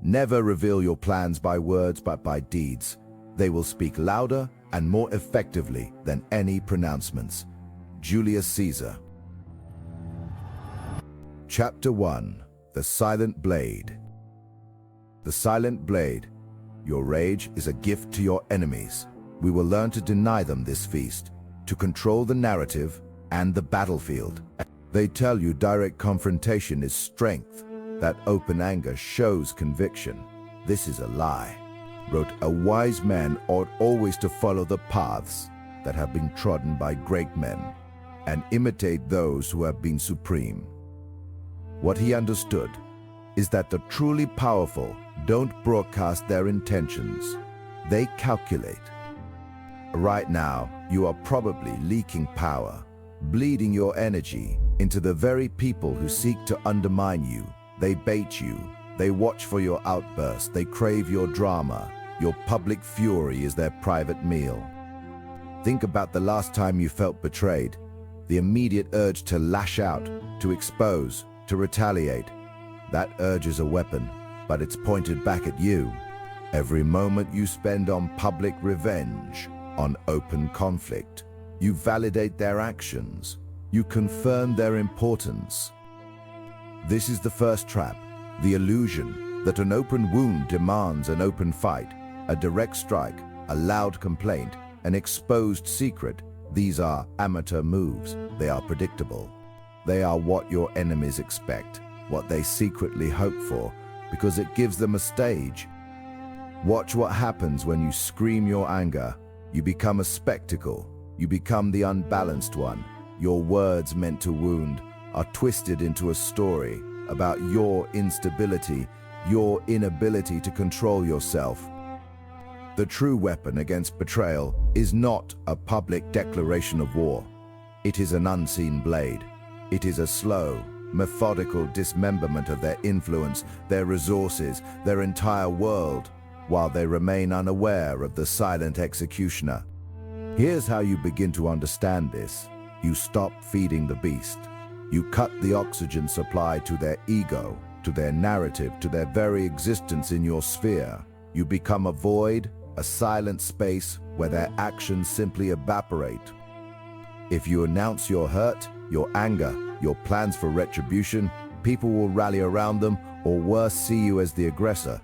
Never reveal your plans by words but by deeds. They will speak louder and more effectively than any pronouncements. Julius Caesar. Chapter 1. The Silent Blade. The Silent Blade. Your rage is a gift to your enemies. We will learn to deny them this feast, to control the narrative and the battlefield. They tell you direct confrontation is strength, that open anger shows conviction. This is a lie. Wrote, a wise man ought always to follow the paths that have been trodden by great men and imitate those who have been supreme. What he understood is that the truly powerful don't broadcast their intentions. They calculate. Right now, you are probably leaking power, bleeding your energy into the very people who seek to undermine you. They bait you. They watch for your outburst. They crave your drama. Your public fury is their private meal. Think about the last time you felt betrayed. The immediate urge to lash out, to expose, to retaliate. That urge is a weapon, but it's pointed back at you. Every moment you spend on public revenge, on open conflict, you validate their actions. You confirm their importance. This is the first trap, the illusion that an open wound demands an open fight, a direct strike, a loud complaint, an exposed secret. These are amateur moves. They are predictable. They are what your enemies expect, what they secretly hope for, because it gives them a stage. Watch what happens when you scream your anger. You become a spectacle. You become the unbalanced one. Your words meant to wound are twisted into a story about your instability, your inability to control yourself. The true weapon against betrayal is not a public declaration of war. It is an unseen blade. It is a slow, methodical dismemberment of their influence, their resources, their entire world, while they remain unaware of the silent executioner. Here's how you begin to understand this. You stop feeding the beast. You cut the oxygen supply to their ego, to their narrative, to their very existence in your sphere. You become a void, a silent space where their actions simply evaporate. If you announce your hurt, your anger, your plans for retribution, people will rally around them or worse, see you as the aggressor.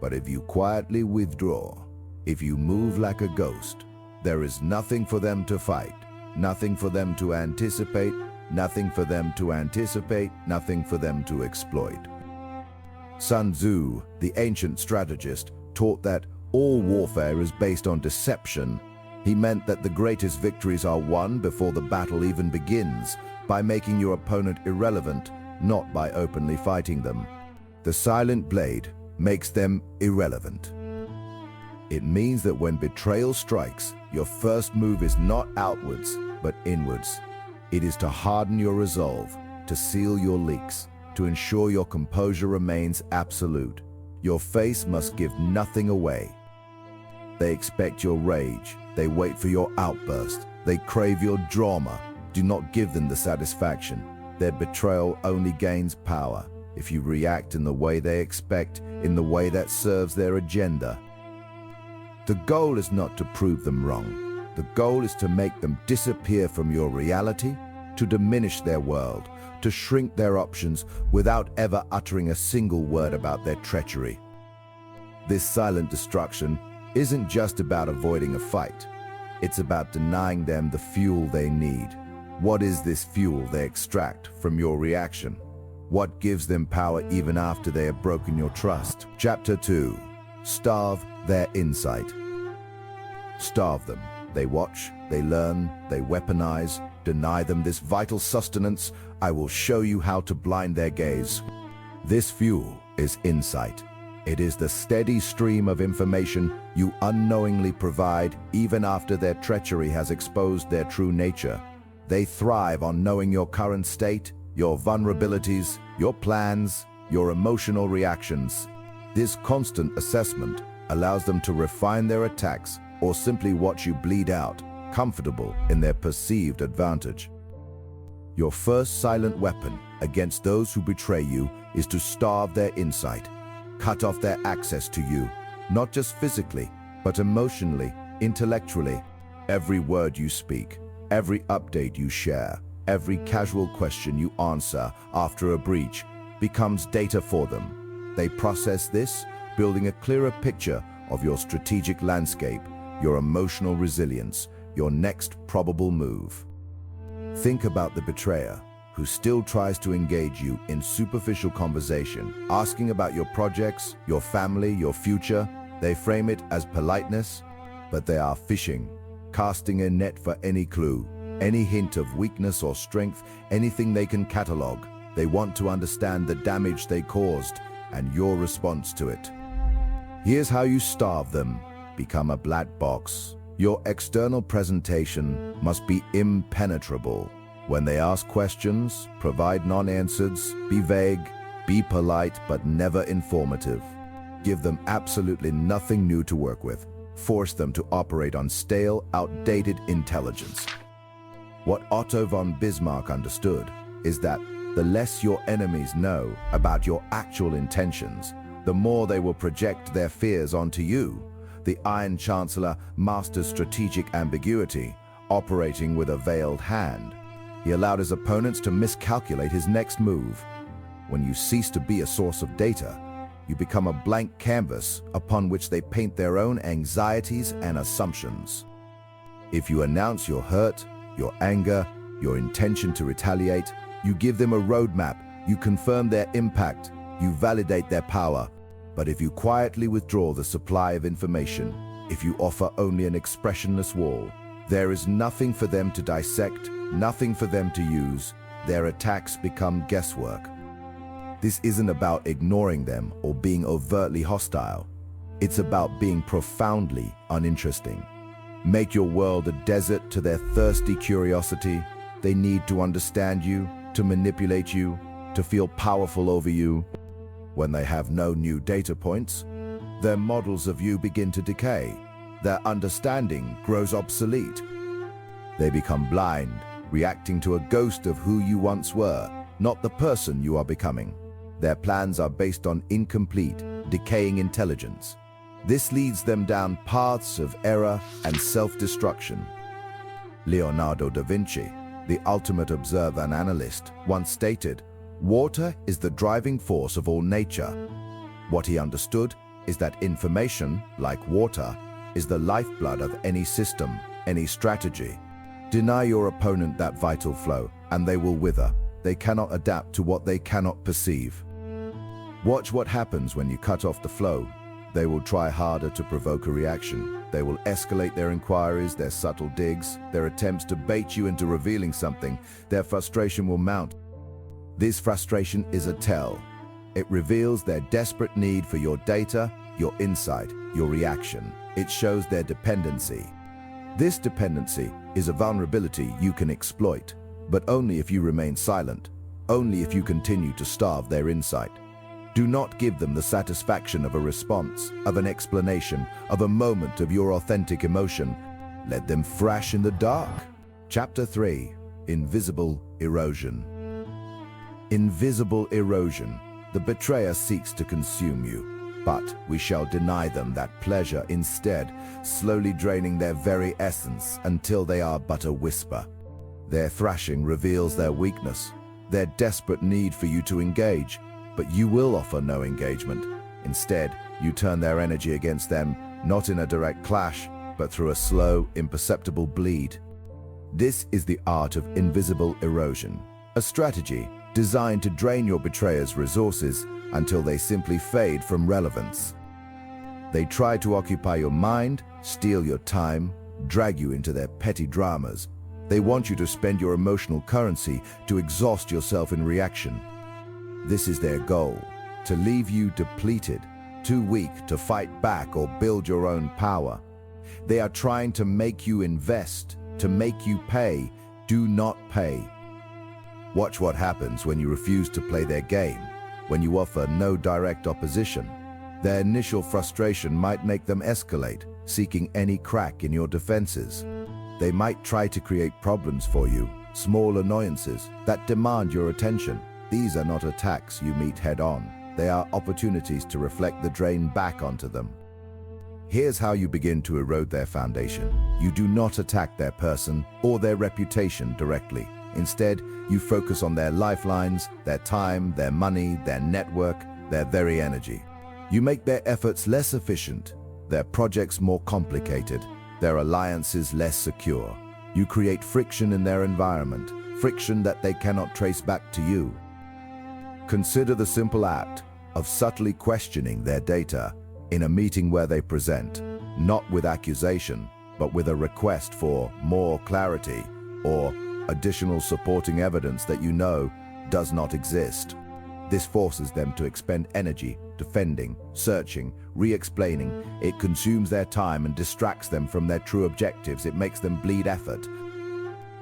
But if you quietly withdraw, if you move like a ghost, there is nothing for them to fight, nothing for them to anticipate, nothing for them to anticipate, nothing for them to exploit. Sun Tzu, the ancient strategist, taught that all warfare is based on deception. He meant that the greatest victories are won before the battle even begins, by making your opponent irrelevant, not by openly fighting them. The silent blade makes them irrelevant. It means that when betrayal strikes, your first move is not outwards, but inwards. It is to harden your resolve, to seal your leaks, to ensure your composure remains absolute. Your face must give nothing away. They expect your rage. They wait for your outburst. They crave your drama. Do not give them the satisfaction. Their betrayal only gains power if you react in the way they expect, in the way that serves their agenda. The goal is not to prove them wrong. The goal is to make them disappear from your reality, to diminish their world, to shrink their options without ever uttering a single word about their treachery. This silent destruction isn't just about avoiding a fight. It's about denying them the fuel they need. What is this fuel they extract from your reaction? What gives them power even after they have broken your trust? Chapter 2. Starve their insight. Starve them. They watch, they learn, they weaponize. Deny them this vital sustenance. I will show you how to blind their gaze. This fuel is insight. It is the steady stream of information you unknowingly provide even after their treachery has exposed their true nature. They thrive on knowing your current state, your vulnerabilities, your plans, your emotional reactions. This constant assessment allows them to refine their attacks or simply watch you bleed out, comfortable in their perceived advantage. Your first silent weapon against those who betray you is to starve their insight. Cut off their access to you, not just physically, but emotionally, intellectually. Every word you speak, every update you share, every casual question you answer after a breach becomes data for them. They process this, building a clearer picture of your strategic landscape, your emotional resilience, your next probable move. Think about the betrayer who still tries to engage you in superficial conversation, asking about your projects, your family, your future. They frame it as politeness, but they are fishing, casting a net for any clue, any hint of weakness or strength, anything they can catalog. They want to understand the damage they caused and your response to it. Here's how you starve them. Become a black box. Your external presentation must be impenetrable. When they ask questions, provide non-answers, be vague, be polite, but never informative. Give them absolutely nothing new to work with. Force them to operate on stale, outdated intelligence. What Otto von Bismarck understood is that the less your enemies know about your actual intentions, the more they will project their fears onto you. The Iron Chancellor mastered strategic ambiguity, operating with a veiled hand. He allowed his opponents to miscalculate his next move. When you cease to be a source of data, you become a blank canvas upon which they paint their own anxieties and assumptions. If you announce your hurt, your anger, your intention to retaliate, you give them a roadmap, you confirm their impact, you validate their power. But if you quietly withdraw the supply of information, if you offer only an expressionless wall, there is nothing for them to dissect, nothing for them to use. Their attacks become guesswork. This isn't about ignoring them or being overtly hostile. It's about being profoundly uninteresting. Make your world a desert to their thirsty curiosity. They need to understand you, to manipulate you, to feel powerful over you. When they have no new data points, their models of you begin to decay. Their understanding grows obsolete. They become blind, reacting to a ghost of who you once were, not the person you are becoming. Their plans are based on incomplete, decaying intelligence. This leads them down paths of error and self-destruction. Leonardo da Vinci, the ultimate observer and analyst, once stated, "Water is the driving force of all nature." What he understood is that information, like water, is the lifeblood of any system, any strategy. Deny your opponent that vital flow, and they will wither. They cannot adapt to what they cannot perceive. Watch what happens when you cut off the flow. They will try harder to provoke a reaction. They will escalate their inquiries, their subtle digs, their attempts to bait you into revealing something. Their frustration will mount. This frustration is a tell. It reveals their desperate need for your data, your insight, your reaction. It shows their dependency. This dependency is a vulnerability you can exploit, but only if you remain silent, only if you continue to starve their insight. Do not give them the satisfaction of a response, of an explanation, of a moment of your authentic emotion. Let them thrash in the dark. Chapter 3. Invisible Erosion. Invisible erosion. The betrayer seeks to consume you, but we shall deny them that pleasure instead, slowly draining their very essence until they are but a whisper. Their thrashing reveals their weakness, their desperate need for you to engage, but you will offer no engagement. Instead, you turn their energy against them, not in a direct clash, but through a slow, imperceptible bleed. This is the art of invisible erosion, a strategy designed to drain your betrayer's resources until they simply fade from relevance. They try to occupy your mind, steal your time, drag you into their petty dramas. They want you to spend your emotional currency to exhaust yourself in reaction. This is their goal, to leave you depleted, too weak to fight back or build your own power. They are trying to make you invest, to make you pay. Do not pay. Watch what happens when you refuse to play their game, when you offer no direct opposition. Their initial frustration might make them escalate, seeking any crack in your defenses. They might try to create problems for you, small annoyances that demand your attention. These are not attacks you meet head-on. they are opportunities to reflect the drain back onto them. Here's how you begin to erode their foundation. You do not attack their person or their reputation directly. Instead, you focus on their lifelines, their time, their money, their network, their very energy. You make their efforts less efficient, their projects more complicated, their alliances less secure. You create friction in their environment, friction that they cannot trace back to you. Consider the simple act of subtly questioning their data in a meeting where they present, not with accusation, but with a request for more clarity or additional supporting evidence that you know does not exist. This forces them to expend energy, defending, searching, re-explaining. It consumes their time and distracts them from their true objectives. It makes them bleed effort.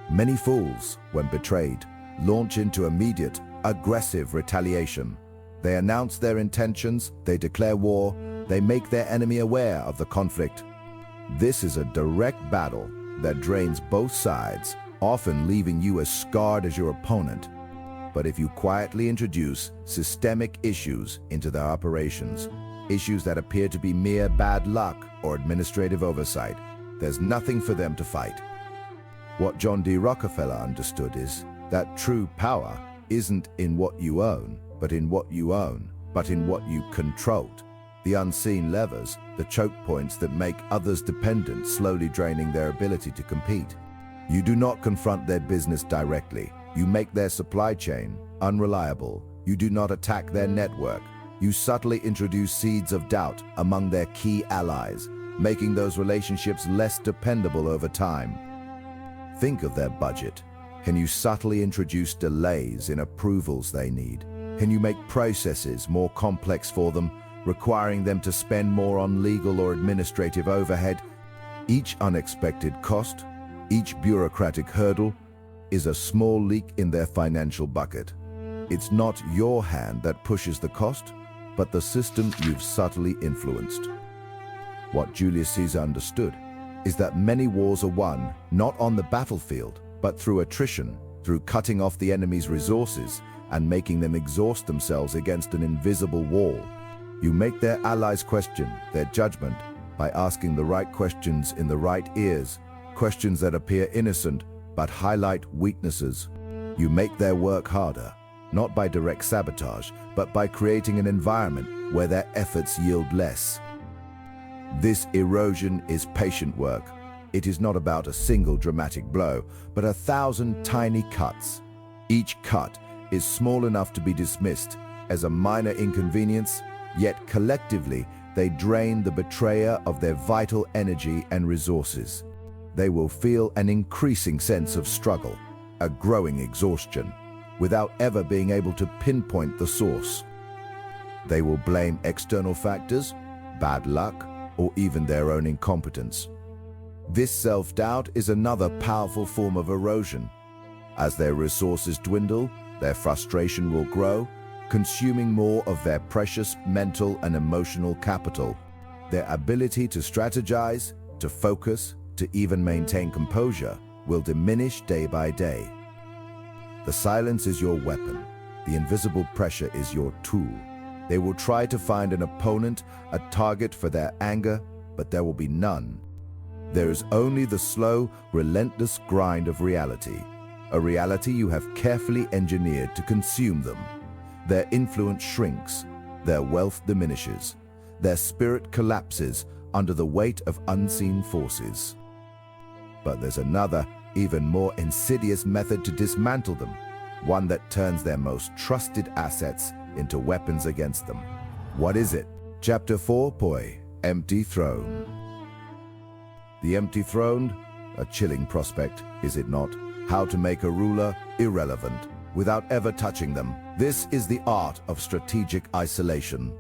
Many fools, when betrayed, launch into immediate, aggressive retaliation. They announce their intentions, they declare war, they make their enemy aware of the conflict. This is a direct battle that drains both sides, often leaving you as scarred as your opponent. But if you quietly introduce systemic issues into their operations, issues that appear to be mere bad luck or administrative oversight, there's nothing for them to fight. What John D. Rockefeller understood is that true power isn't in what you own, but in what you controlled. The unseen levers, the choke points that make others dependent, slowly draining their ability to compete. You do not confront their business directly. You make their supply chain unreliable. You do not attack their network. You subtly introduce seeds of doubt among their key allies, making those relationships less dependable over time. Think of their budget. Can you subtly introduce delays in approvals they need? Can you make processes more complex for them, requiring them to spend more on legal or administrative overhead? Each unexpected cost, each bureaucratic hurdle, is a small leak in their financial bucket. It's not your hand that pushes the cost, but the system you've subtly influenced. What Julius Caesar understood is that many wars are won not on the battlefield, but through attrition, through cutting off the enemy's resources and making them exhaust themselves against an invisible wall. You make their allies question their judgment by asking the right questions in the right ears, questions that appear innocent but highlight weaknesses. You make their work harder, not by direct sabotage, but by creating an environment where their efforts yield less. This erosion is patient work. It is not about a single dramatic blow, but 1,000 tiny cuts. Each cut is small enough to be dismissed as a minor inconvenience, yet collectively they drain the betrayer of their vital energy and resources. They will feel an increasing sense of struggle, a growing exhaustion, without ever being able to pinpoint the source. They will blame external factors, bad luck, or even their own incompetence. This self-doubt is another powerful form of erosion. As their resources dwindle, their frustration will grow, consuming more of their precious mental and emotional capital. Their ability to strategize, to focus, to even maintain composure will diminish day by day. The silence is your weapon. The invisible pressure is your tool. They will try to find an opponent, a target for their anger, but there will be none. There is only the slow, relentless grind of reality, a reality you have carefully engineered to consume them. Their influence shrinks, their wealth diminishes, their spirit collapses under the weight of unseen forces. But there's another, even more insidious method to dismantle them, one that turns their most trusted assets into weapons against them. What is it? Chapter 4, Empty Throne. The empty throne, a chilling prospect, is it not? How to make a ruler irrelevant without ever touching them. This is the art of strategic isolation.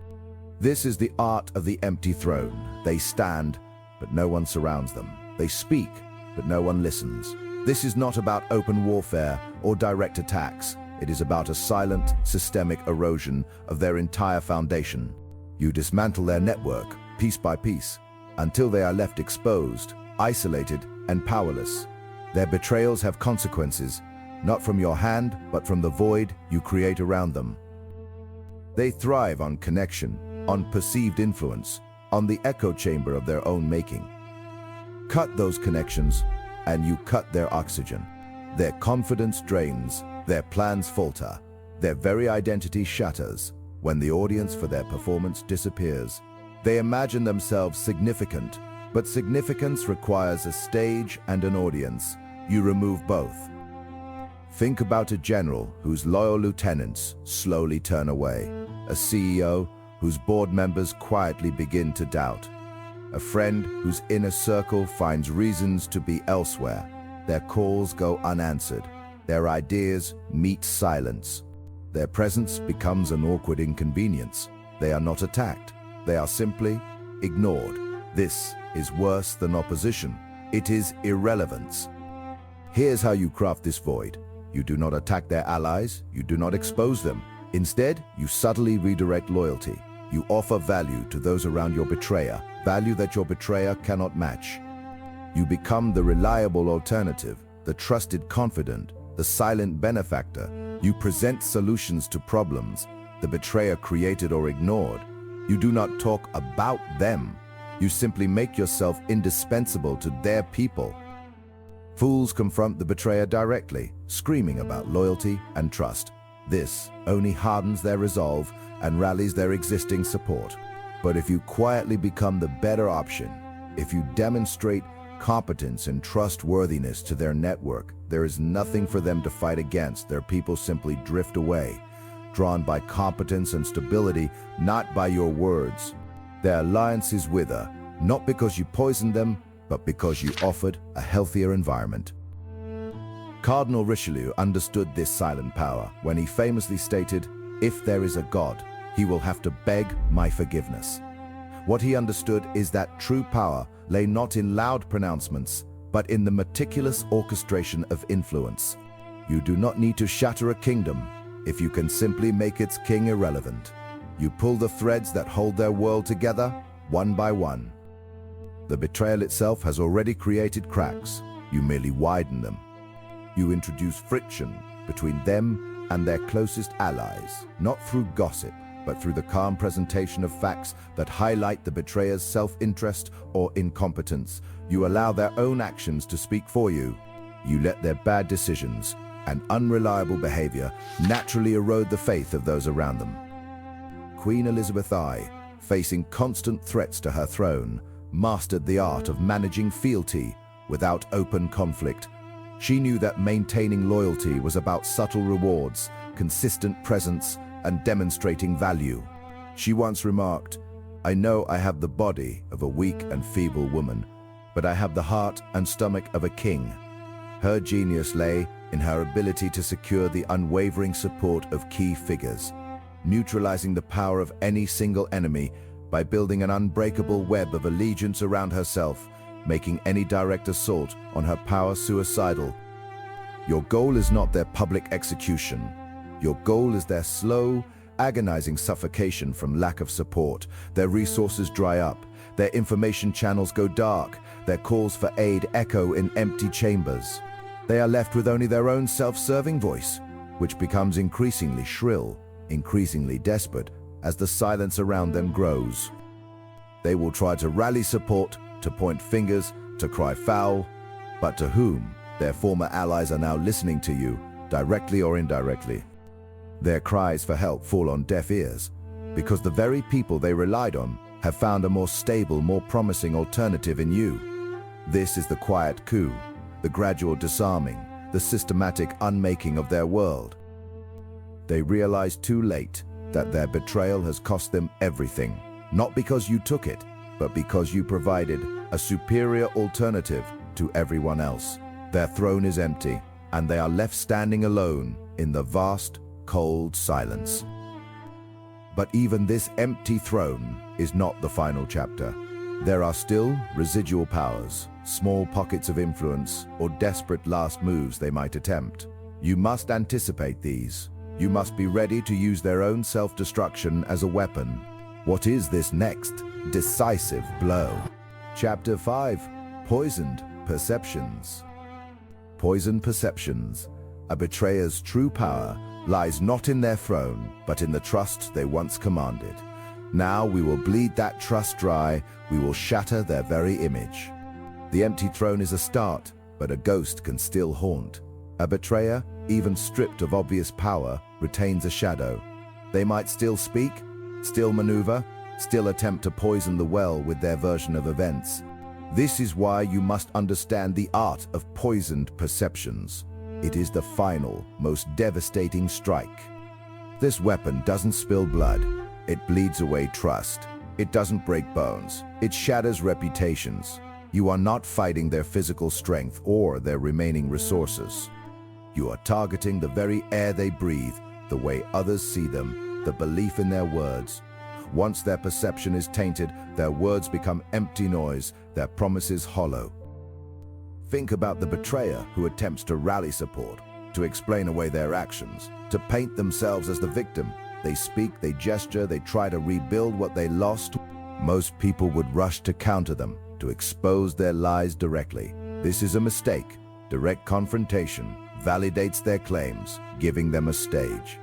This is the art of the empty throne. They stand, but no one surrounds them. They speak, but no one listens. This is not about open warfare or direct attacks. It is about a silent, systemic erosion of their entire foundation. You dismantle their network, piece by piece, until they are left exposed, isolated, and powerless. Their betrayals have consequences, not from your hand, but from the void you create around them. They thrive on connection, on perceived influence, on the echo chamber of their own making. Cut those connections, and you cut their oxygen. Their confidence drains, their plans falter, their very identity shatters when the audience for their performance disappears. They imagine themselves significant, but significance requires a stage and an audience. You remove both. Think about a general whose loyal lieutenants slowly turn away, a CEO whose board members quietly begin to doubt, a friend whose inner circle finds reasons to be elsewhere. Their calls go unanswered, their ideas meet silence. Their presence becomes an awkward inconvenience. They are not attacked, they are simply ignored. This is worse than opposition. It is irrelevance. Here's how you craft this void. You do not attack their allies, you do not expose them. Instead, you subtly redirect loyalty. You offer value to those around your betrayer, value that your betrayer cannot match. You become the reliable alternative, the trusted confidant, the silent benefactor. You present solutions to problems the betrayer created or ignored. You do not talk about them. You simply make yourself indispensable to their people. Fools confront the betrayer directly, screaming about loyalty and trust. This only hardens their resolve and rallies their existing support. But if you quietly become the better option, if you demonstrate competence and trustworthiness to their network, there is nothing for them to fight against. Their people simply drift away, drawn by competence and stability, not by your words. Their alliances wither, not because you poisoned them, but because you offered a healthier environment. Cardinal Richelieu understood this silent power when he famously stated, "If there is a God, he will have to beg my forgiveness." What he understood is that true power lay not in loud pronouncements, but in the meticulous orchestration of influence. You do not need to shatter a kingdom if you can simply make its king irrelevant. You pull the threads that hold their world together, one by one. The betrayal itself has already created cracks. You merely widen them. You introduce friction between them and their closest allies, not through gossip, but through the calm presentation of facts that highlight the betrayer's self-interest or incompetence. You allow their own actions to speak for you. You let their bad decisions and unreliable behavior naturally erode the faith of those around them. Queen Elizabeth I, facing constant threats to her throne, mastered the art of managing fealty without open conflict. She knew that maintaining loyalty was about subtle rewards, consistent presence, and demonstrating value. She once remarked, "I know I have the body of a weak and feeble woman, but I have the heart and stomach of a king." Her genius lay in her ability to secure the unwavering support of key figures, neutralizing the power of any single enemy by building an unbreakable web of allegiance around herself, making any direct assault on her power suicidal. Your goal is not their public execution. Your goal is their slow, agonizing suffocation from lack of support. Their resources dry up, their information channels go dark, their calls for aid echo in empty chambers. They are left with only their own self-serving voice, which becomes increasingly shrill, increasingly desperate, as the silence around them grows. They will try to rally support, to point fingers, to cry foul, but to whom? Their former allies are now listening to you, directly or indirectly. Their cries for help fall on deaf ears, because the very people they relied on have found a more stable, more promising alternative in you. This is the quiet coup, the gradual disarming, the systematic unmaking of their world. They realize too late that their betrayal has cost them everything, not because you took it, but because you provided a superior alternative to everyone else. Their throne is empty, and they are left standing alone in the vast, cold silence. But even this empty throne is not the final chapter. There are still residual powers, small pockets of influence, or desperate last moves they might attempt. You must anticipate these. You must be ready to use their own self-destruction as a weapon. What is this next decisive blow? Chapter 5. Poisoned Perceptions. Poisoned perceptions. A betrayer's true power lies not in their throne, but in the trust they once commanded. Now we will bleed that trust dry, we will shatter their very image. The empty throne is a start, but a ghost can still haunt. A betrayer, even stripped of obvious power, retains a shadow. They might still speak, still maneuver, still attempt to poison the well with their version of events. This is why you must understand the art of poisoned perceptions. It is the final, most devastating strike. This weapon doesn't spill blood. It bleeds away trust. It doesn't break bones. It shatters reputations. You are not fighting their physical strength or their remaining resources. You are targeting the very air they breathe, the way others see them, the belief in their words. Once their perception is tainted, their words become empty noise, their promises hollow. Think about the betrayer who attempts to rally support, to explain away their actions, to paint themselves as the victim. They speak, they gesture, they try to rebuild what they lost. Most people would rush to counter them, to expose their lies directly. This is a mistake. Direct confrontation validates their claims, giving them a stage.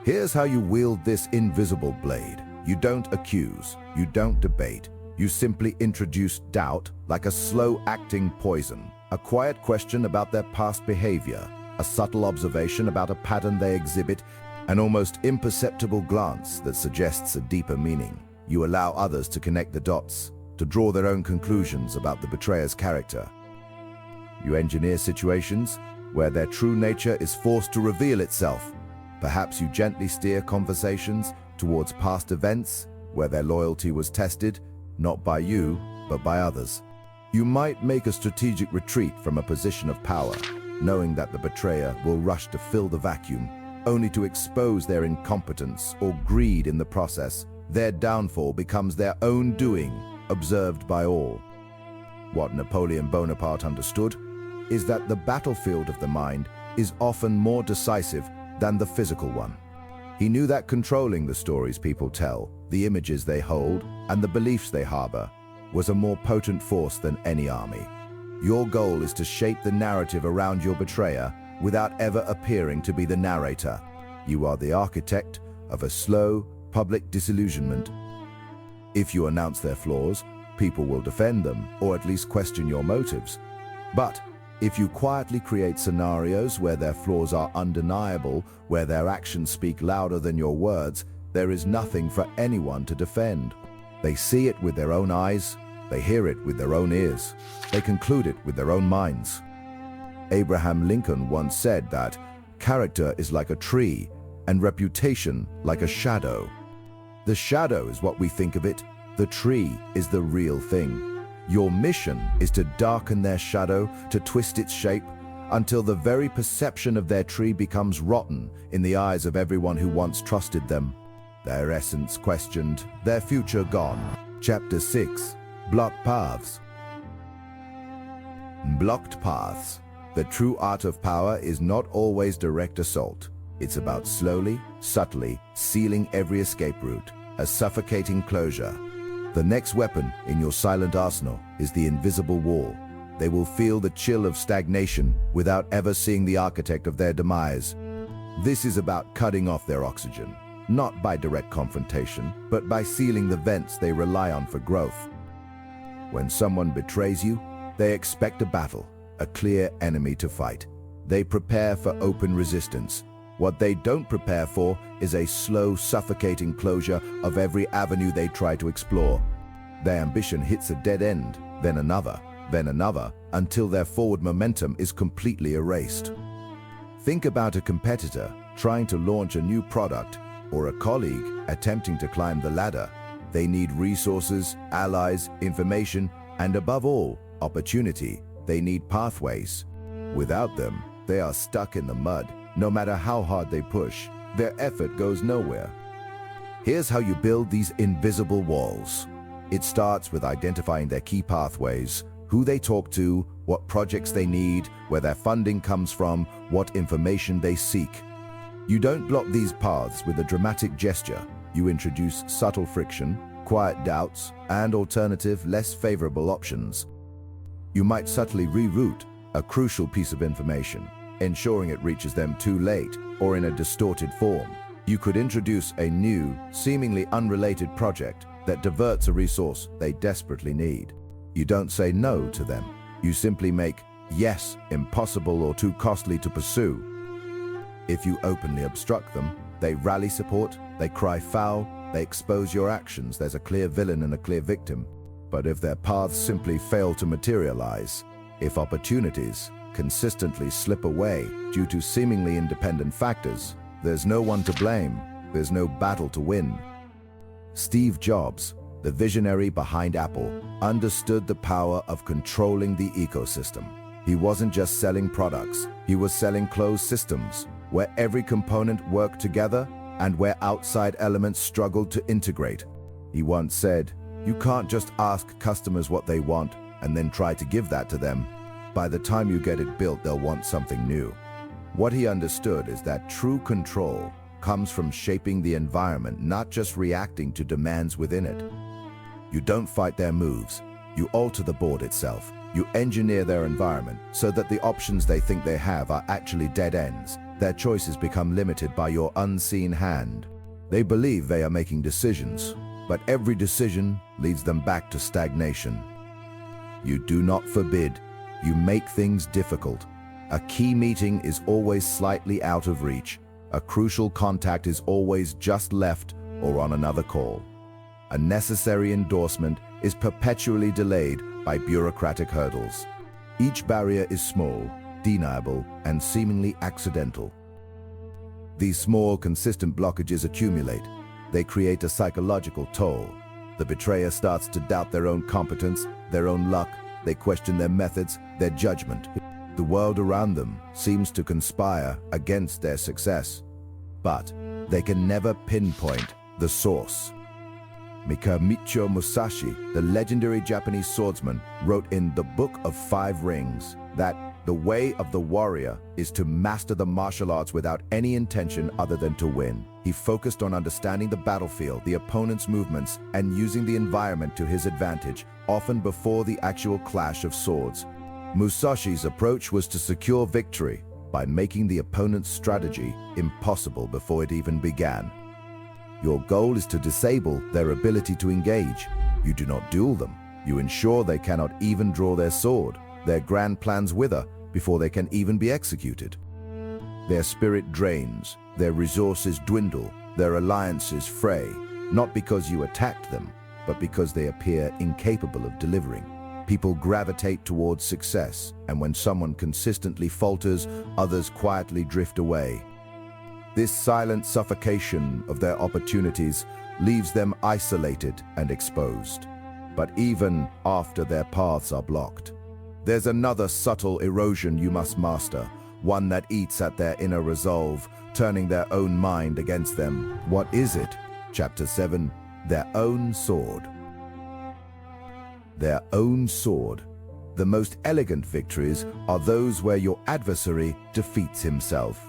Here's how you wield this invisible blade. You don't accuse, you don't debate. You simply introduce doubt like a slow-acting poison, a quiet question about their past behavior, a subtle observation about a pattern they exhibit, an almost imperceptible glance that suggests a deeper meaning. You allow others to connect the dots, to draw their own conclusions about the betrayer's character. You engineer situations where their true nature is forced to reveal itself. Perhaps you gently steer conversations towards past events where their loyalty was tested, not by you, but by others. You might make a strategic retreat from a position of power, knowing that the betrayer will rush to fill the vacuum, only to expose their incompetence or greed in the process. Their downfall becomes their own doing, observed by all. What Napoleon Bonaparte understood is that the battlefield of the mind is often more decisive than the physical one. He knew that controlling the stories people tell, the images they hold, and the beliefs they harbor was a more potent force than any army. Your goal is to shape the narrative around your betrayer without ever appearing to be the narrator. You are the architect of a slow, public disillusionment. If you announce their flaws, people will defend them or at least question your motives. But if you quietly create scenarios where their flaws are undeniable, where their actions speak louder than your words, there is nothing for anyone to defend. They see it with their own eyes, they hear it with their own ears, they conclude it with their own minds. Abraham Lincoln once said that character is like a tree and reputation like a shadow. The shadow is what we think of it, the tree is the real thing. Your mission is to darken their shadow, to twist its shape, until the very perception of their tree becomes rotten in the eyes of everyone who once trusted them. Their essence questioned, their future gone. Chapter 6. Blocked Paths. Blocked paths. The true art of power is not always direct assault. It's about slowly, subtly, sealing every escape route, a suffocating closure. The next weapon in your silent arsenal is the invisible wall. They will feel the chill of stagnation without ever seeing the architect of their demise. This is about cutting off their oxygen, not by direct confrontation, but by sealing the vents they rely on for growth. When someone betrays you, they expect a battle, a clear enemy to fight. They prepare for open resistance. What they don't prepare for is a slow, suffocating closure of every avenue they try to explore. Their ambition hits a dead end, then another, until their forward momentum is completely erased. Think about a competitor trying to launch a new product or a colleague attempting to climb the ladder. They need resources, allies, information, and above all, opportunity. They need pathways. Without them, they are stuck in the mud. No matter how hard they push, their effort goes nowhere. Here's how you build these invisible walls. It starts with identifying their key pathways, who they talk to, what projects they need, where their funding comes from, what information they seek. You don't block these paths with a dramatic gesture. You introduce subtle friction, quiet doubts, and alternative, less favorable options. You might subtly reroute a crucial piece of information, ensuring it reaches them too late or in a distorted form. You could introduce a new, seemingly unrelated project that diverts a resource they desperately need. You don't say no to them. You simply make yes impossible or too costly to pursue. If you openly obstruct them, they rally support, they cry foul, they expose your actions. There's a clear villain and a clear victim. But if their paths simply fail to materialize, if opportunities consistently slip away due to seemingly independent factors, there's no one to blame, there's no battle to win. Steve Jobs, the visionary behind Apple, understood the power of controlling the ecosystem. He wasn't just selling products, he was selling closed systems, where every component worked together and where outside elements struggled to integrate. He once said, "You can't just ask customers what they want and then try to give that to them. By the time you get it built, they'll want something new." What he understood is that true control comes from shaping the environment, not just reacting to demands within it. You don't fight their moves, you alter the board itself. You engineer their environment so that the options they think they have are actually dead ends. Their choices become limited by your unseen hand. They believe they are making decisions, but every decision leads them back to stagnation. You do not forbid, you make things difficult. A key meeting is always slightly out of reach. A crucial contact is always just left or on another call. A necessary endorsement is perpetually delayed by bureaucratic hurdles. Each barrier is small, deniable, and seemingly accidental. These small, consistent blockages accumulate. They create a psychological toll. The betrayer starts to doubt their own competence, their own luck. They question their methods, their judgment. The world around them seems to conspire against their success, but they can never pinpoint the source. Michio Musashi, the legendary Japanese swordsman, wrote in The Book of Five Rings that the way of the warrior is to master the martial arts without any intention other than to win. He focused on understanding the battlefield, the opponent's movements, and using the environment to his advantage, often before the actual clash of swords. Musashi's approach was to secure victory by making the opponent's strategy impossible before it even began. Your goal is to disable their ability to engage. You do not duel them. You ensure they cannot even draw their sword. Their grand plans wither before they can even be executed. Their spirit drains, their resources dwindle, their alliances fray, not because you attacked them, but because they appear incapable of delivering. People gravitate towards success, and when someone consistently falters, others quietly drift away. This silent suffocation of their opportunities leaves them isolated and exposed. But even after their paths are blocked, there's another subtle erosion you must master, one that eats at their inner resolve, turning their own mind against them. What is it? Chapter 7, Their Own Sword. Their own sword. The most elegant victories are those where your adversary defeats himself.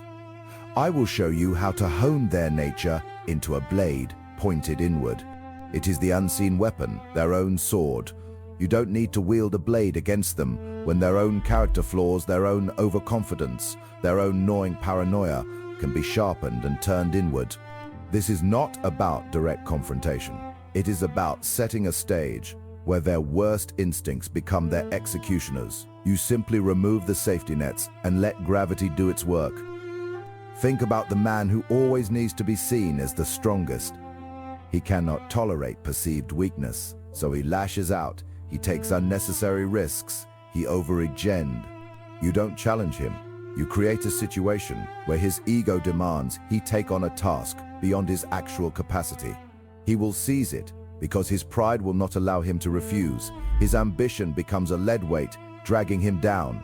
I will show you how to hone their nature into a blade pointed inward. It is the unseen weapon, their own sword. You don't need to wield a blade against them when their own character flaws, their own overconfidence, their own gnawing paranoia can be sharpened and turned inward. This is not about direct confrontation. It is about setting a stage where their worst instincts become their executioners. You simply remove the safety nets and let gravity do its work. Think about the man who always needs to be seen as the strongest. He cannot tolerate perceived weakness, so he lashes out. He takes unnecessary risks. He overextends. You don't challenge him. You create a situation where his ego demands he take on a task beyond his actual capacity. He will seize it because his pride will not allow him to refuse. His ambition becomes a lead weight, dragging him down.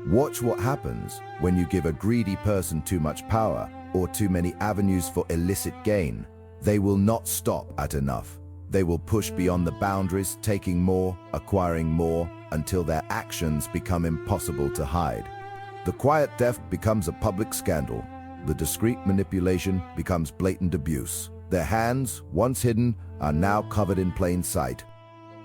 Watch what happens when you give a greedy person too much power or too many avenues for illicit gain. They will not stop at enough. They will push beyond the boundaries, taking more, acquiring more, until their actions become impossible to hide. The quiet theft becomes a public scandal. The discreet manipulation becomes blatant abuse. Their hands, once hidden, are now covered in plain sight.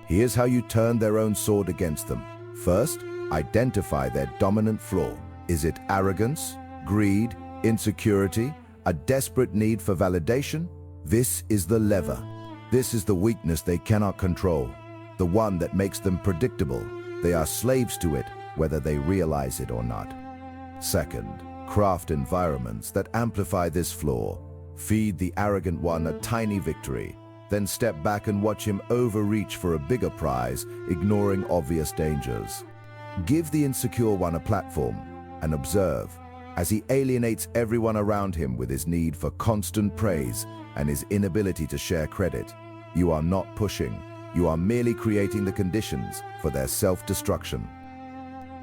Here's how you turn their own sword against them. First, identify their dominant flaw. Is it arrogance, greed, insecurity, a desperate need for validation? This is the lever. This is the weakness they cannot control, the one that makes them predictable. They are slaves to it, whether they realize it or not. Second, craft environments that amplify this flaw. Feed the arrogant one a tiny victory, then step back and watch him overreach for a bigger prize, ignoring obvious dangers. Give the insecure one a platform and observe as he alienates everyone around him with his need for constant praise and his inability to share credit. You are not pushing, you are merely creating the conditions for their self-destruction.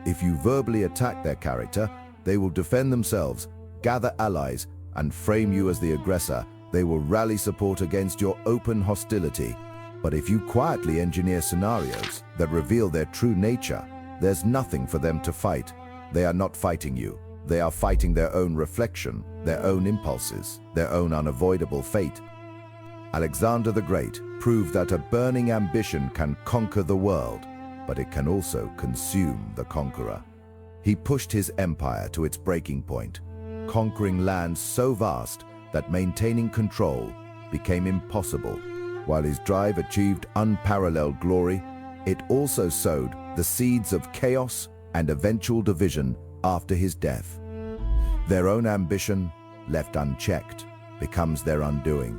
If you verbally attack their character, they will defend themselves, gather allies, and frame you as the aggressor. They will rally support against your open hostility. But if you quietly engineer scenarios that reveal their true nature, there's nothing for them to fight. They are not fighting you. They are fighting their own reflection, their own impulses, their own unavoidable fate. Alexander the Great proved that a burning ambition can conquer the world, but it can also consume the conqueror. He pushed his empire to its breaking point, conquering lands so vast that maintaining control became impossible. While his drive achieved unparalleled glory, it also sowed the seeds of chaos and eventual division after his death. Their own ambition, left unchecked, becomes their undoing.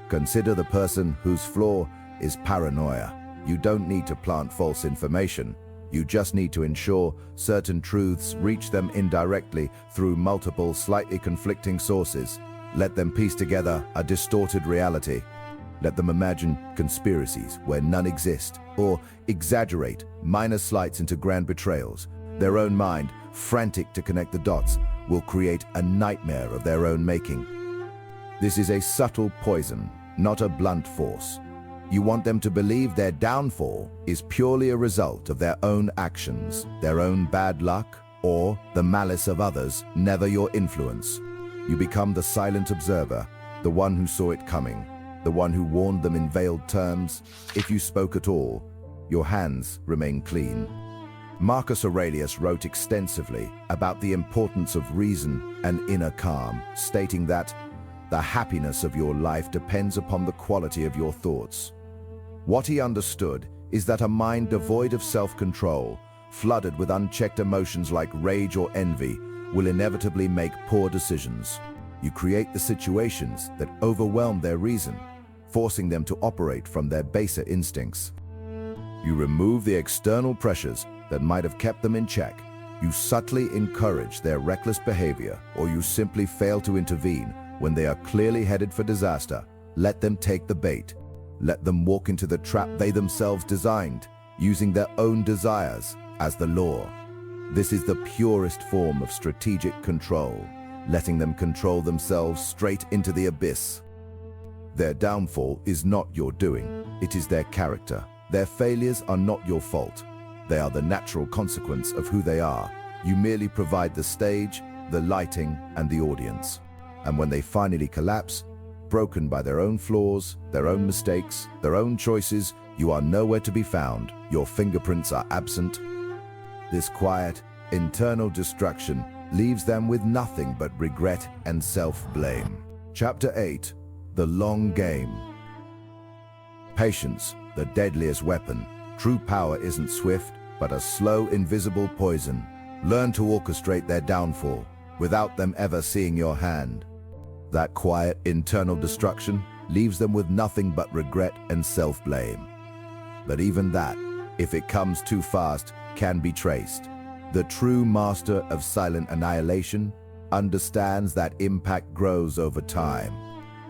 Consider the person whose flaw is paranoia. You don't need to plant false information. You just need to ensure certain truths reach them indirectly through multiple, slightly conflicting sources. Let them piece together a distorted reality. Let them imagine conspiracies where none exist, or exaggerate minor slights into grand betrayals. Their own mind, frantic to connect the dots, will create a nightmare of their own making. This is a subtle poison, not a blunt force. You want them to believe their downfall is purely a result of their own actions, their own bad luck, or the malice of others, never your influence. You become the silent observer, the one who saw it coming, the one who warned them in veiled terms. If you spoke at all, your hands remain clean. Marcus Aurelius wrote extensively about the importance of reason and inner calm, stating that the happiness of your life depends upon the quality of your thoughts. What he understood is that a mind devoid of self-control, flooded with unchecked emotions like rage or envy, will inevitably make poor decisions. You create the situations that overwhelm their reason, forcing them to operate from their baser instincts. You remove the external pressures that might have kept them in check. You subtly encourage their reckless behavior, or you simply fail to intervene when they are clearly headed for disaster. Let them take the bait. Let them walk into the trap they themselves designed, using their own desires as the law. This is the purest form of strategic control, letting them control themselves straight into the abyss. Their downfall is not your doing, it is their character. Their failures are not your fault. They are the natural consequence of who they are. You merely provide the stage, the lighting, and the audience. And when they finally collapse, broken by their own flaws, their own mistakes, their own choices, you are nowhere to be found. Your fingerprints are absent. This quiet, internal destruction leaves them with nothing but regret and self-blame. Chapter 8. The Long Game. Patience, the deadliest weapon. True power isn't swift, but a slow, invisible poison. Learn to orchestrate their downfall without them ever seeing your hand. That quiet, internal destruction leaves them with nothing but regret and self-blame. But even that, if it comes too fast, can be traced. The true master of silent annihilation understands that impact grows over time.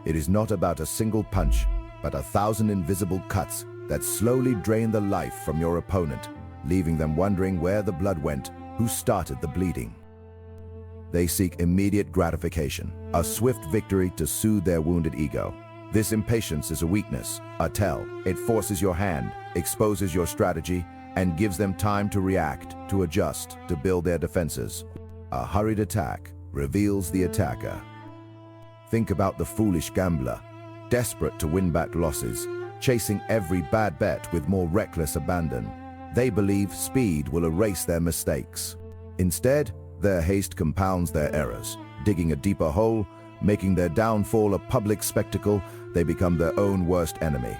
It is not about a single punch, but 1,000 invisible cuts that slowly drain the life from your opponent, leaving them wondering where the blood went, who started the bleeding. They seek immediate gratification, a swift victory to soothe their wounded ego. This impatience is a weakness, a tell. It forces your hand, exposes your strategy, and gives them time to react, to adjust, to build their defenses. A hurried attack reveals the attacker. Think about the foolish gambler, desperate to win back losses, chasing every bad bet with more reckless abandon. They believe speed will erase their mistakes. Instead, Their haste compounds their errors, digging a deeper hole, making their downfall a public spectacle. They become their own worst enemy.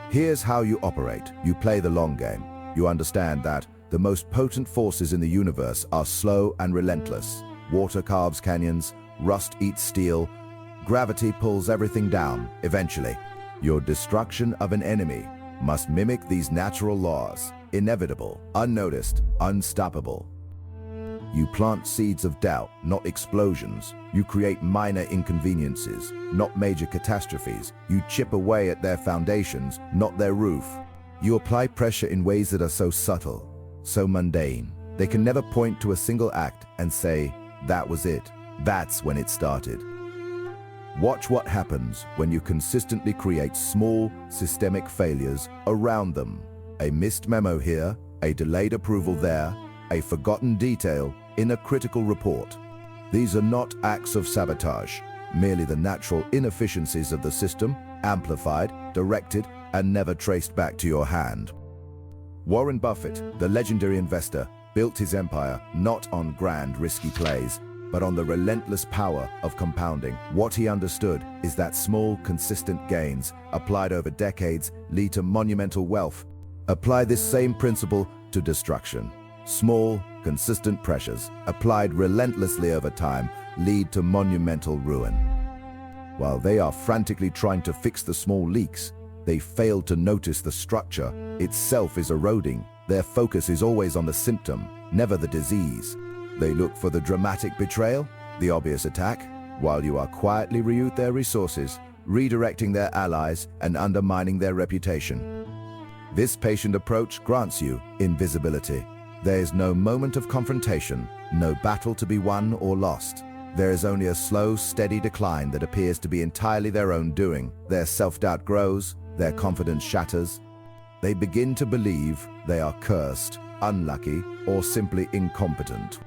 Here's how you operate. You play the long game. You understand that the most potent forces in the universe are slow and relentless. Water carves canyons, rust eats steel, gravity pulls everything down. Eventually, your destruction of an enemy must mimic these natural laws. Inevitable, unnoticed, unstoppable. You plant seeds of doubt, not explosions. You create minor inconveniences, not major catastrophes. You chip away at their foundations, not their roof. You apply pressure in ways that are so subtle, so mundane. They can never point to a single act and say, that was it. That's when it started. Watch what happens when you consistently create small, systemic failures around them. A missed memo here, a delayed approval there, a forgotten detail in a critical report. These are not acts of sabotage, merely the natural inefficiencies of the system, amplified, directed, and never traced back to your hand. Warren Buffett, the legendary investor, built his empire not on grand, risky plays, but on the relentless power of compounding. What he understood is that small, consistent gains, applied over decades, lead to monumental wealth. Apply this same principle to destruction. Small, consistent pressures, applied relentlessly over time, lead to monumental ruin. While they are frantically trying to fix the small leaks, they fail to notice the structure itself is eroding. Their focus is always on the symptom, never the disease. They look for the dramatic betrayal, the obvious attack, while you are quietly reroute their resources, redirecting their allies and undermining their reputation. This patient approach grants you invisibility. There is no moment of confrontation, no battle to be won or lost. There is only a slow, steady decline that appears to be entirely their own doing. Their self-doubt grows, their confidence shatters. They begin to believe they are cursed, unlucky, or simply incompetent.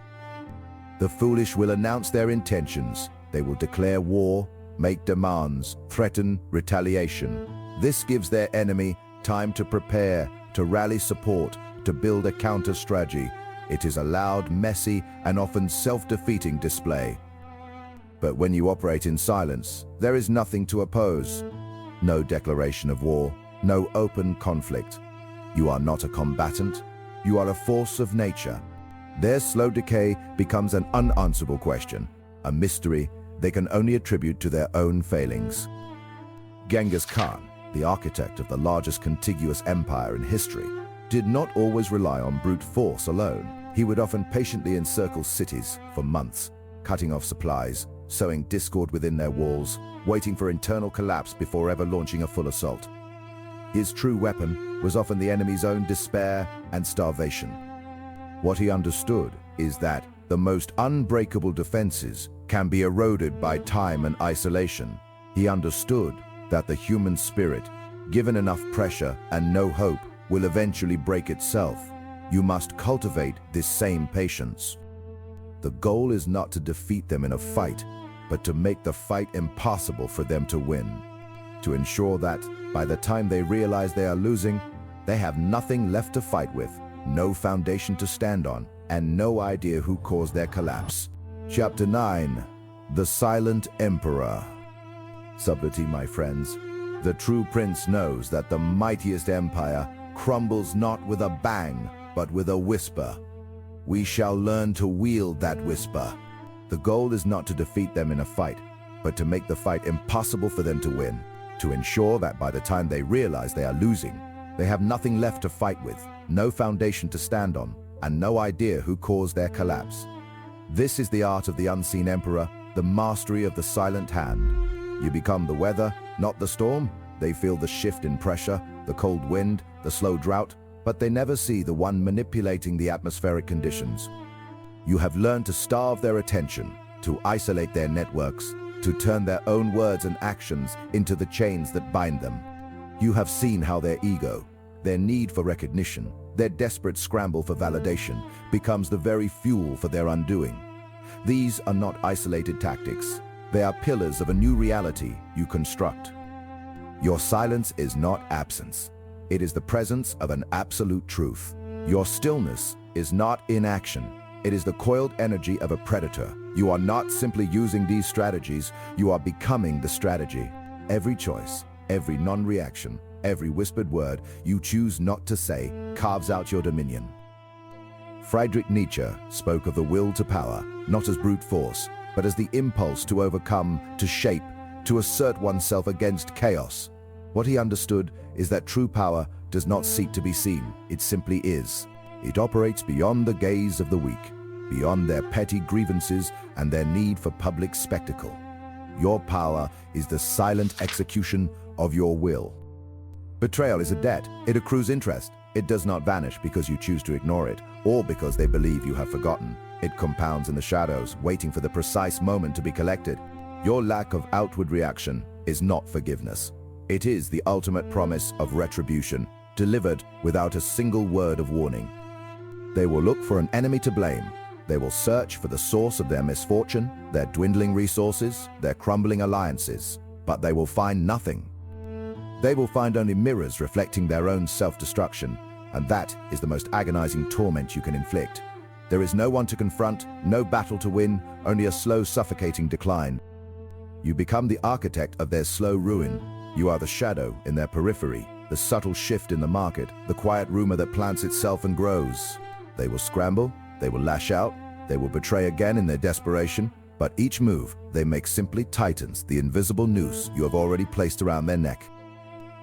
The foolish will announce their intentions. They will declare war, make demands, threaten retaliation. This gives their enemy time to prepare, to rally support, to build a counter-strategy. It is a loud, messy, and often self-defeating display. But when you operate in silence, there is nothing to oppose. No declaration of war, no open conflict. You are not a combatant, you are a force of nature. Their slow decay becomes an unanswerable question, a mystery they can only attribute to their own failings. Genghis Khan, the architect of the largest contiguous empire in history, did not always rely on brute force alone. He would often patiently encircle cities for months, cutting off supplies, sowing discord within their walls, waiting for internal collapse before ever launching a full assault. His true weapon was often the enemy's own despair and starvation. What he understood is that the most unbreakable defenses can be eroded by time and isolation. He understood that the human spirit, given enough pressure and no hope, will eventually break itself. You must cultivate this same patience. The goal is not to defeat them in a fight, but to make the fight impossible for them to win. To ensure that, by the time they realize they are losing, they have nothing left to fight with, no foundation to stand on, and no idea who caused their collapse. Chapter 9. The Silent Emperor. Subtlety, my friends. The true prince knows that the mightiest empire crumbles not with a bang, but with a whisper. We shall learn to wield that whisper. The goal is not to defeat them in a fight, but to make the fight impossible for them to win. To ensure that by the time they realize they are losing, they have nothing left to fight with, no foundation to stand on, and no idea who caused their collapse. This is the art of the unseen emperor, the mastery of the silent hand. You become the weather, not the storm. They feel the shift in pressure, the cold wind, the slow drought, but they never see the one manipulating the atmospheric conditions. You have learned to starve their attention, to isolate their networks, to turn their own words and actions into the chains that bind them. You have seen how their ego, their need for recognition, their desperate scramble for validation becomes the very fuel for their undoing. These are not isolated tactics. They are pillars of a new reality you construct. Your silence is not absence. It is the presence of an absolute truth. Your stillness is not inaction. It is the coiled energy of a predator. You are not simply using these strategies, you are becoming the strategy. Every choice, every non-reaction, every whispered word you choose not to say carves out your dominion. Friedrich Nietzsche spoke of the will to power, not as brute force, but as the impulse to overcome, to shape, to assert oneself against chaos. What he understood is that true power does not seek to be seen, it simply is. It operates beyond the gaze of the weak, beyond their petty grievances and their need for public spectacle. Your power is the silent execution of your will. Betrayal is a debt. It accrues interest. It does not vanish because you choose to ignore it, or because they believe you have forgotten. It compounds in the shadows, waiting for the precise moment to be collected. Your lack of outward reaction is not forgiveness. It is the ultimate promise of retribution, delivered without a single word of warning. They will look for an enemy to blame. They will search for the source of their misfortune, their dwindling resources, their crumbling alliances, but they will find nothing. They will find only mirrors reflecting their own self-destruction, and that is the most agonizing torment you can inflict. There is no one to confront, no battle to win, only a slow, suffocating decline. You become the architect of their slow ruin. You are the shadow in their periphery, the subtle shift in the market, the quiet rumor that plants itself and grows. They will scramble, they will lash out, they will betray again in their desperation, but each move they make simply tightens the invisible noose you have already placed around their neck.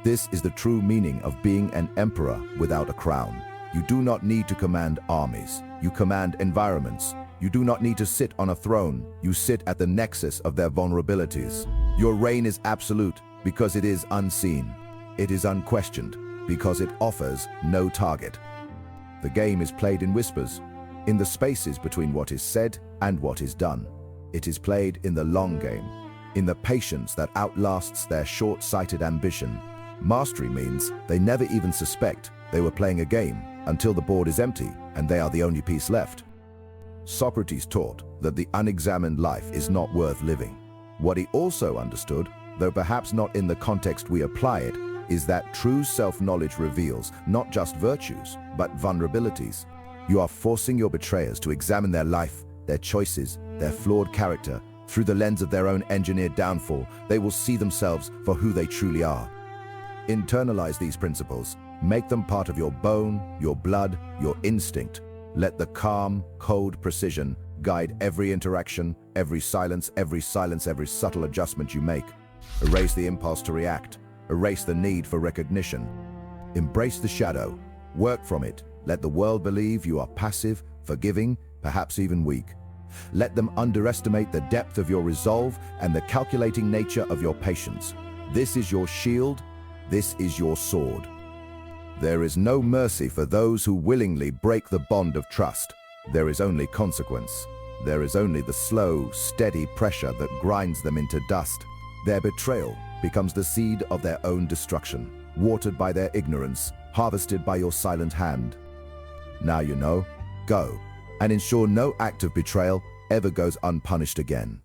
This is the true meaning of being an emperor without a crown. You do not need to command armies. You command environments. You do not need to sit on a throne. You sit at the nexus of their vulnerabilities. Your reign is absolute because it is unseen. It is unquestioned because it offers no target. The game is played in whispers, in the spaces between what is said and what is done. It is played in the long game, in the patience that outlasts their short-sighted ambition. Mastery means they never even suspect they were playing a game until the board is empty and they are the only piece left. Socrates taught that the unexamined life is not worth living. What he also understood, though perhaps not in the context we apply it, is that true self-knowledge reveals not just virtues, but vulnerabilities. You are forcing your betrayers to examine their life, their choices, their flawed character. Through the lens of their own engineered downfall, they will see themselves for who they truly are. Internalize these principles. Make them part of your bone, your blood, your instinct. Let the calm, cold precision guide every interaction, every silence, every subtle adjustment you make. Erase the impulse to react. Erase the need for recognition. Embrace the shadow. Work from it. Let the world believe you are passive, forgiving, perhaps even weak. Let them underestimate the depth of your resolve and the calculating nature of your patience. This is your shield. This is your sword. There is no mercy for those who willingly break the bond of trust. There is only consequence. There is only the slow, steady pressure that grinds them into dust. Their betrayal becomes the seed of their own destruction, watered by their ignorance, harvested by your silent hand. Now you know. Go, and ensure no act of betrayal ever goes unpunished again.